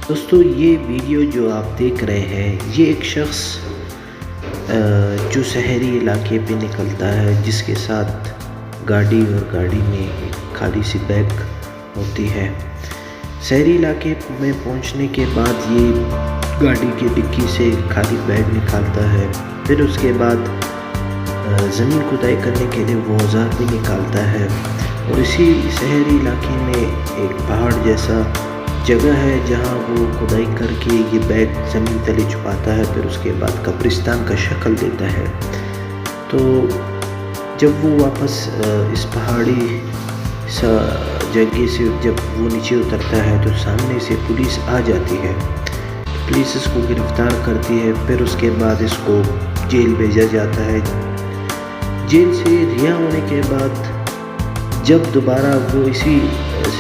دوستو یہ ویڈیو جو آپ دیکھ رہے ہیں یہ ایک شخص جو شہری علاقے پہ نکلتا ہے جس کے ساتھ گاڑی اور گاڑی میں ایک خالی سی بیگ ہوتی ہے۔ شہری علاقے میں پہنچنے کے بعد یہ گاڑی کی ڈکی سے خالی بیگ نکالتا ہے، پھر اس کے بعد زمین کھدائی کرنے کے لیے وہ اوزار بھی نکالتا ہے، اور اسی شہری علاقے میں ایک پہاڑ جیسا جگہ ہے جہاں وہ کھدائی کر کے یہ بیگ زمین تلے چھپاتا ہے، پھر اس کے بعد قبرستان کا شکل دیتا ہے۔ تو جب وہ واپس اس پہاڑی جگہ سے جب وہ نیچے اترتا ہے تو سامنے سے پولیس آ جاتی ہے، پولیس اس کو گرفتار کرتی ہے، پھر اس کے بعد اس کو جیل بھیجا جاتا ہے۔ جیل سے رہا ہونے کے بعد جب دوبارہ وہ اسی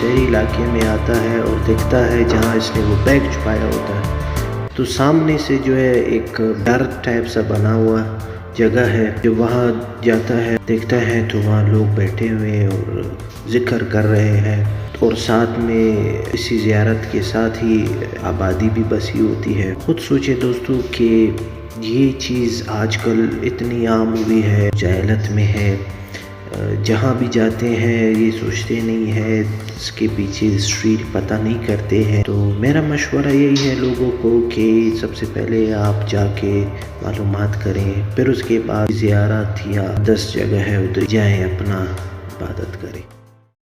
شہری علاقے میں آتا ہے اور دیکھتا ہے جہاں اس نے وہ بیگ چھپایا ہوتا ہے، تو سامنے سے جو ہے ایک ڈر ٹائپ سا بنا ہوا جگہ ہے، جو وہاں جاتا ہے دیکھتا ہے تو وہاں لوگ بیٹھے ہوئے اور ذکر کر رہے ہیں، اور ساتھ میں اسی زیارت کے ساتھ ہی آبادی بھی بسی ہوتی ہے۔ خود سوچے دوستو کہ یہ چیز آج کل اتنی عام ہوئی ہے، جہالت میں ہے، جہاں بھی جاتے ہیں یہ سوچتے نہیں ہے، اس کے پیچھے ہسٹری پتہ نہیں کرتے ہیں۔ تو میرا مشورہ یہی ہے لوگوں کو کہ سب سے پہلے آپ جا کے معلومات کریں، پھر اس کے بعد زیارت یا 10 جگہ ہے ادھر جائیں، اپنا عبادت کریں۔